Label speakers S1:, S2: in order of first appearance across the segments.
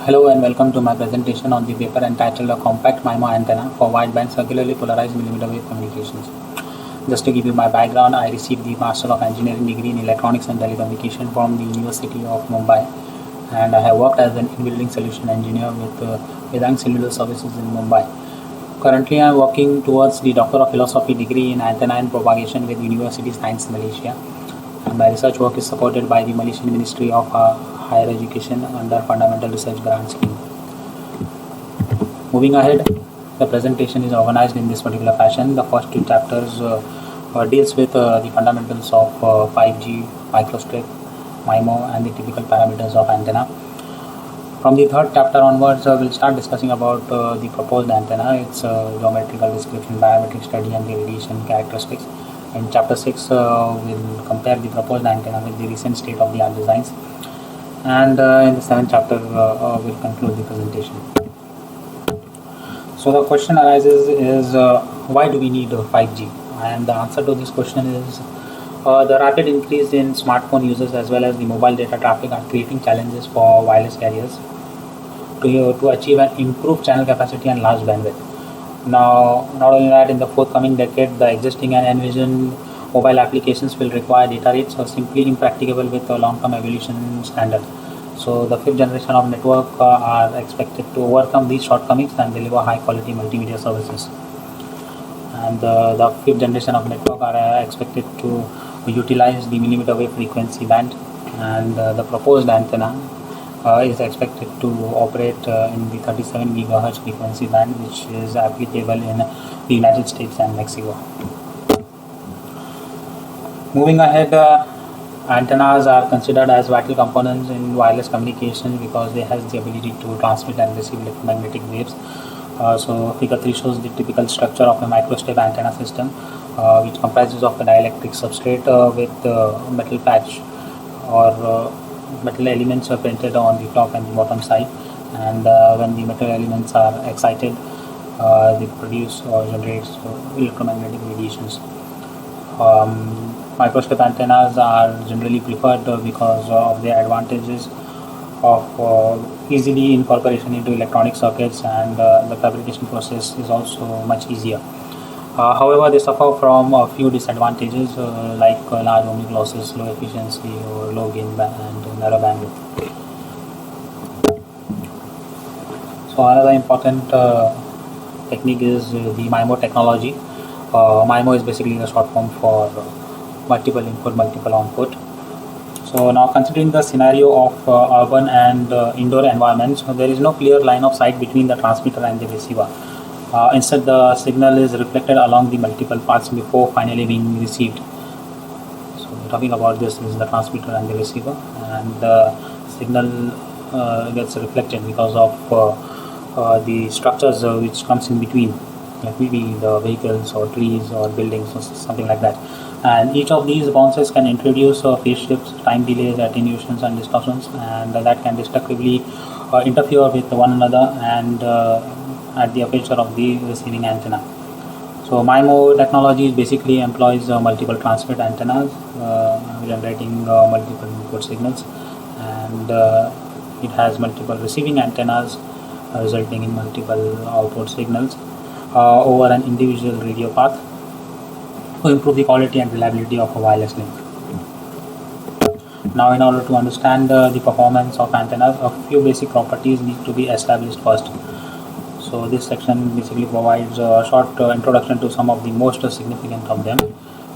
S1: Hello and welcome to my presentation on the paper entitled A Compact MIMO Antenna for Wideband Circularly Polarized Millimeter Wave Communications. Just to give you my background, I received the Master of Engineering degree in Electronics and Telecommunication from the University of Mumbai, and I have worked as an in-building solution engineer with Vedang Cellular Services in Mumbai. Currently, I am working towards the Doctor of Philosophy degree in Antenna and Propagation with University Science Malaysia. And my research work is supported by the Malaysian Ministry of Higher Education under Fundamental Research Grant Scheme. Moving ahead, the presentation is organized in this particular fashion. The first two chapters deals with the fundamentals of 5G, microstrip, MIMO and the typical parameters of antenna. From the third chapter onwards, we'll start discussing about the proposed antenna, its geometrical description, parametric study and the radiation characteristics. In chapter 6, we'll compare the proposed antenna with the recent state-of-the-art designs. And in the 7th chapter, we'll conclude the presentation. So the question arises is why do we need 5G? And the answer to this question is the rapid increase in smartphone users as well as the mobile data traffic are creating challenges for wireless carriers to achieve an improved channel capacity and large bandwidth. Now, not only that, in the forthcoming decade, the existing and envisioned mobile applications will require data rates simply impracticable with a long-term evolution standard. So, the fifth generation of network are expected to overcome these shortcomings and deliver high-quality multimedia services. And the fifth generation of network are expected to utilize the millimeter wave frequency band, and the proposed antenna is expected to operate in the 37 GHz frequency band, which is applicable in the United States and Mexico. Moving ahead, antennas are considered as vital components in wireless communication because they have the ability to transmit and receive electromagnetic waves. So figure 3 shows the typical structure of a microstrip antenna system, which comprises of a dielectric substrate with metal patch or metal elements are printed on the top and the bottom side, and when the metal elements are excited, they produce or generate electromagnetic radiations. Microstrip antennas are generally preferred because of their advantages of easily incorporation into electronic circuits, and the fabrication process is also much easier. However, they suffer from a few disadvantages like large ohmic losses, low efficiency or low gain and narrow bandwidth. So another important technique is the MIMO technology. MIMO is basically a short form for multiple input, multiple output. So now, considering the scenario of urban and indoor environments, there is no clear line of sight between the transmitter and the receiver. Instead, the signal is reflected along the multiple paths before finally being received. So talking about this is the transmitter and the receiver, and the signal gets reflected because of the structures which comes in between, like maybe the vehicles or trees or buildings or something like that. And each of these bounces can introduce phase shifts, time delays, attenuations and distortions, and that can destructively interfere with one another and at the aperture of the receiving antenna. So MIMO technology basically employs multiple transmit antennas generating multiple input signals, and it has multiple receiving antennas resulting in multiple output signals over an individual radio path to improve the quality and reliability of a wireless link. Now, in order to understand the performance of antennas, a few basic properties need to be established first. So this section basically provides a short introduction to some of the most significant of them.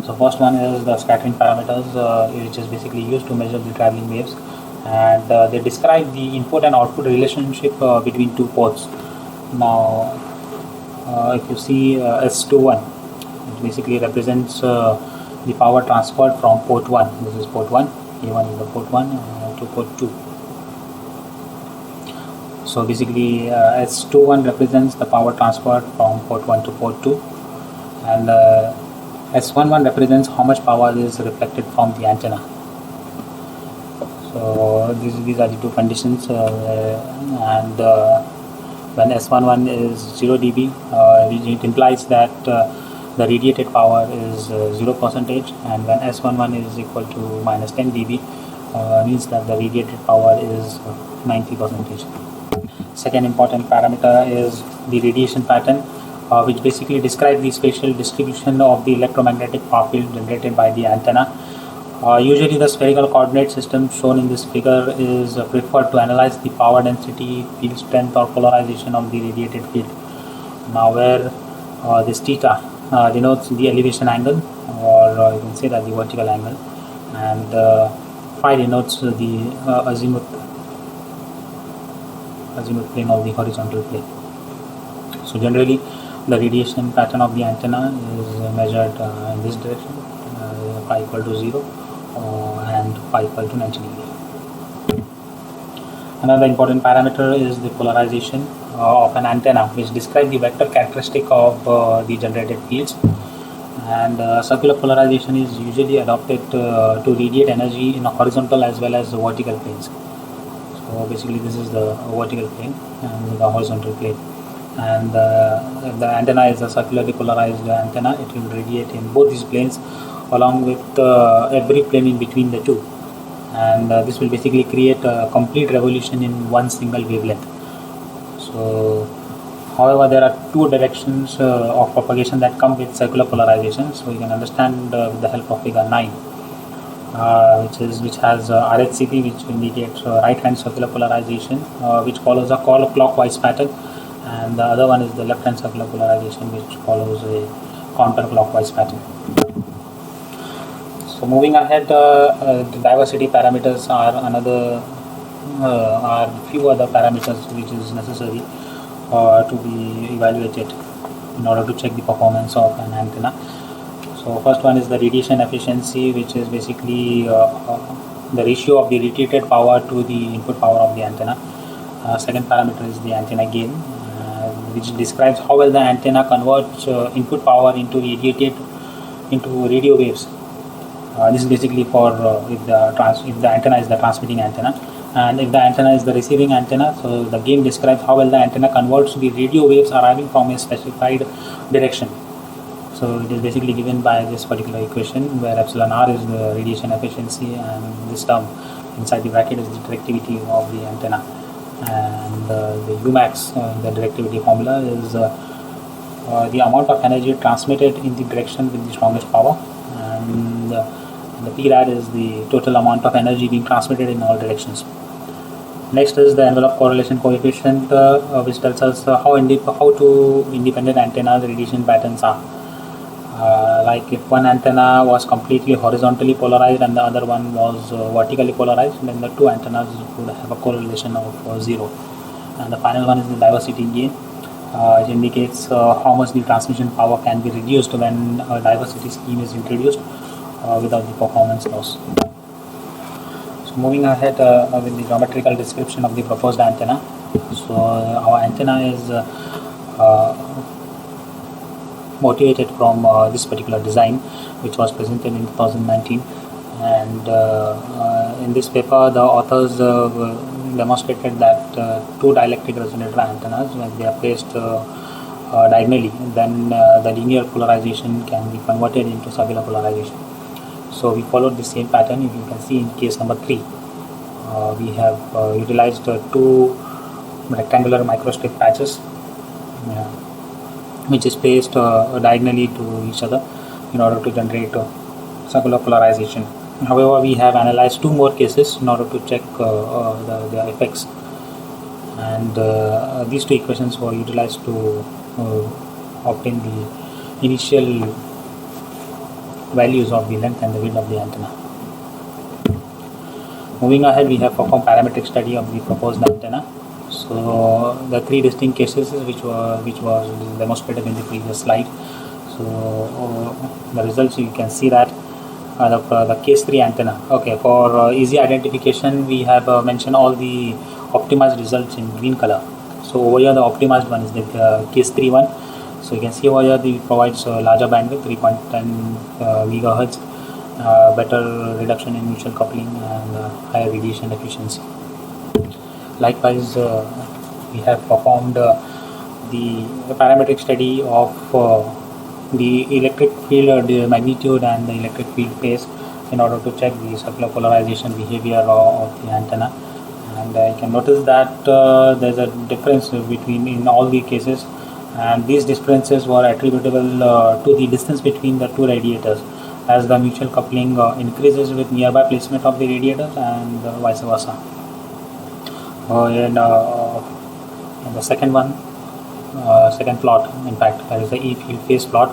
S1: So first one is the scattering parameters, which is basically used to measure the traveling waves, and they describe the input and output relationship between two ports. Now, if you see S21, it basically represents the power transferred from port 1. This is port 1, A1 is the port 1 to port 2. So basically S21 represents the power transferred from port 1 to port 2, and S11 represents how much power is reflected from the antenna. So these are the two conditions, and when S11 is 0 dB, it implies that the radiated power is 0%, and when S11 is equal to minus 10 dB, means that the radiated power is 90%. Second important parameter is the radiation pattern, which basically describes the spatial distribution of the electromagnetic far field generated by the antenna. Usually, the spherical coordinate system shown in this figure is preferred to analyze the power density, field strength, or polarization of the radiated field. Now, where this theta denotes the elevation angle, or you can say that the vertical angle, and phi denotes the azimuth plane of the horizontal plane. So generally, the radiation pattern of the antenna is measured in this direction, phi equal to 0 and phi equal to 90 degree. Another important parameter is the polarization of an antenna, which describes the vector characteristic of the generated fields. And circular polarization is usually adopted to radiate energy in a horizontal as well as vertical planes. So basically, this is the vertical plane and the horizontal plane. And if the antenna is a circularly polarized antenna, it will radiate in both these planes along with every plane in between the two. And this will basically create a complete revolution in one single wavelength. So, however, there are two directions of propagation that come with circular polarization. So you can understand with the help of figure 9. Which has RHCP, which indicates right hand circular polarization, which follows a clockwise pattern, and the other one is the left hand circular polarization, which follows a counterclockwise pattern. So moving ahead, the diversity parameters are are few other parameters which is necessary to be evaluated in order to check the performance of an antenna. So first one is the radiation efficiency, which is basically the ratio of the radiated power to the input power of the antenna. Second parameter is the antenna gain, which describes how well the antenna converts input power into radio waves. This is basically for if the antenna is the transmitting antenna, and if the antenna is the receiving antenna. So the gain describes how well the antenna converts the radio waves arriving from a specified direction. So it is basically given by this particular equation, where epsilon r is the radiation efficiency, and this term inside the bracket is the directivity of the antenna, and the Umax, the directivity formula, is the amount of energy transmitted in the direction with the strongest power, and the Prad is the total amount of energy being transmitted in all directions. Next is the envelope correlation coefficient, which tells us how two independent antennas radiation patterns are. Like if one antenna was completely horizontally polarized and the other one was vertically polarized, then the two antennas would have a correlation of 0. And the final one is the diversity gain, which indicates how much the transmission power can be reduced when a diversity scheme is introduced without the performance loss. So moving ahead with the geometrical description of the proposed antenna. So our antenna is motivated from this particular design, which was presented in 2019, and in this paper the authors demonstrated that two dielectric resonator antennas, when they are placed diagonally, then the linear polarization can be converted into circular polarization. So we followed the same pattern. If you can see in case number 3, we have utilized two rectangular microstrip patches, which is placed diagonally to each other in order to generate circular polarization. However, we have analyzed two more cases in order to check the effects, and these two equations were utilized to obtain the initial values of the length and the width of the antenna. Moving ahead, we have performed parametric study of the proposed antenna. So the three distinct cases which was demonstrated in the previous slide. So the results, you can see that the case 3 antenna. Okay, for easy identification, we have mentioned all the optimized results in green color. So over here the optimized one is the case 3 one. So you can see over here it provides larger bandwidth, 3.10 gigahertz, better reduction in mutual coupling, and higher radiation efficiency. Likewise, we have performed the parametric study of the electric field the magnitude and the electric field phase in order to check the circular polarization behavior of the antenna. and you can notice that there's a difference between in all the cases, and these differences were attributable to the distance between the two radiators, as the mutual coupling increases with nearby placement of the radiators, and vice versa. And the second one, second plot, in fact, that is the E field phase plot.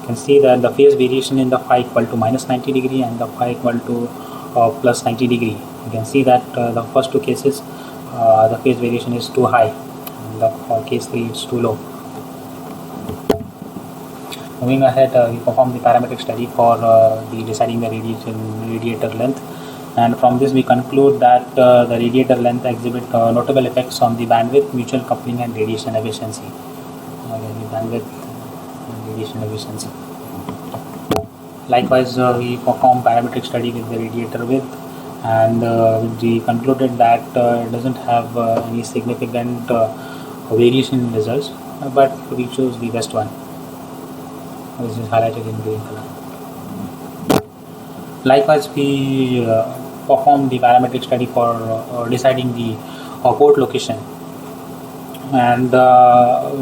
S1: You can see that the phase variation in the phi equal to minus 90 degree and the phi equal to plus 90 degree. You can see that the first two cases the phase variation is too high, and for case 3 it's too low. Moving ahead, we perform the parametric study for the deciding the radiator length, and from this we conclude that the radiator length exhibit notable effects on the bandwidth, mutual coupling, and radiation efficiency. The bandwidth and radiation efficiency. Likewise, we perform parametric study with the radiator width, and we concluded that it doesn't have any significant variation in results, but we chose the best one, which is highlighted in green color. Likewise, we perform the parametric study for deciding the port location, and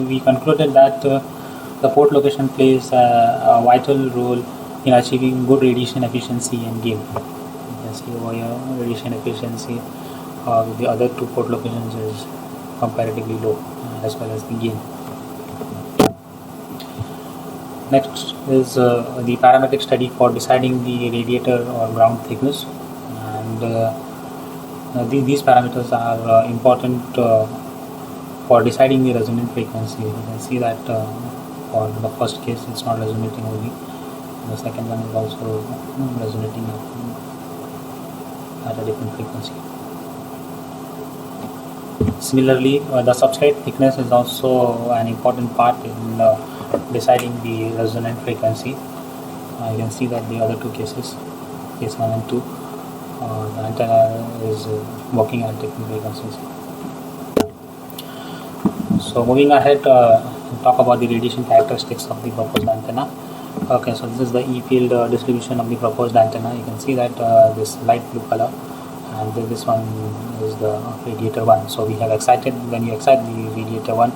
S1: we concluded that the port location plays a vital role in achieving good radiation efficiency and gain. You can see over here radiation efficiency with the other two port locations is comparatively low, as well as the gain. Next is the parametric study for deciding the radiator or ground thickness, and these parameters are important for deciding the resonant frequency. You can see that for the first case it's not resonating only, the second one is also resonating at a different frequency. Similarly, the substrate thickness is also an important part in deciding the resonant frequency. You can see that the other two cases, case 1 and 2, the antenna is working at different frequencies. So moving ahead, talk about the radiation characteristics of the proposed antenna. Okay, so this is the E field distribution of the proposed antenna. You can see that this light blue color, and this one is the radiator 1. So we have excited, when you excite the radiator 1,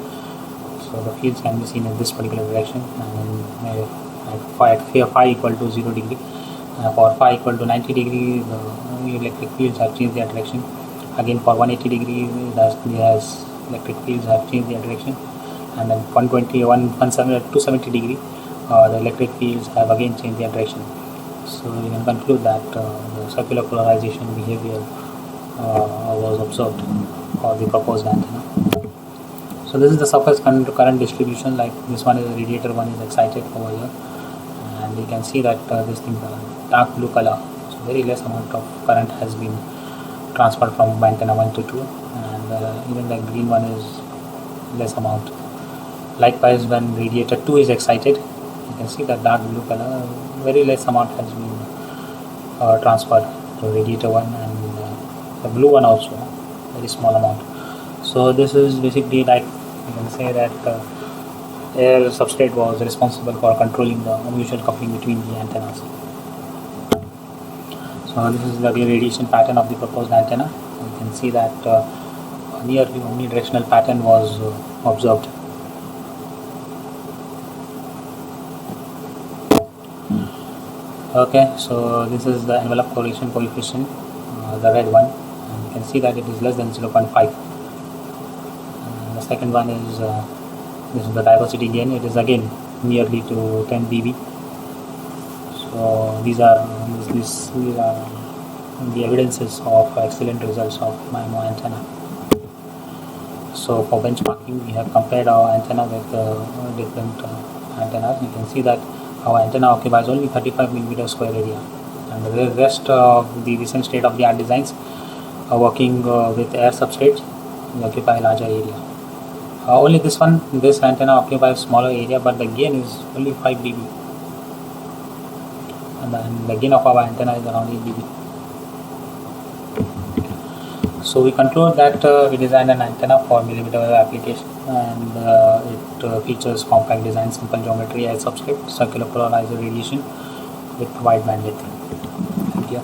S1: so the fields can be seen in this particular direction, and at phi equal to 0 degree, for phi equal to 90 degree, the electric fields have changed their direction. Again, for 180 degree, the electric fields have changed their direction, and then 270 degree, the electric fields have again changed their direction. So you can conclude that the circular polarization behavior was observed for the proposed antenna. So this is the surface current distribution. Like this one is radiator 1 is excited over here, and you can see that this thing, dark blue color, so very less amount of current has been transferred from antenna 1 to 2, and even the green one is less amount. Likewise, when radiator 2 is excited, you can see that dark blue color, very less amount has been transferred to radiator 1, and the blue one also, very small amount. So this is basically like, you can say that air substrate was responsible for controlling the mutual coupling between the antennas. So this is the radiation pattern of the proposed antenna. You can see that nearly omnidirectional pattern was observed. Okay, so this is the envelope correlation coefficient, the red one, and you can see that it is less than 0.5. The second one is this is the diversity gain. It is again nearly to 10 dB. So these are the evidences of excellent results of MIMO antenna. So for benchmarking, we have compared our antenna with different antennas. You can see that our antenna occupies only 35 mm square area, and the rest of the recent state-of-the-art designs are working with air substrates. We occupy a larger area. Only this antenna occupies smaller area, but the gain is only 5 dB, and the gain of our antenna is around 8 dB. So we conclude that we designed an antenna for millimeter wave application, and it features compact design, simple geometry, air substrate, circular polarizer radiation with wide bandwidth. Thank you.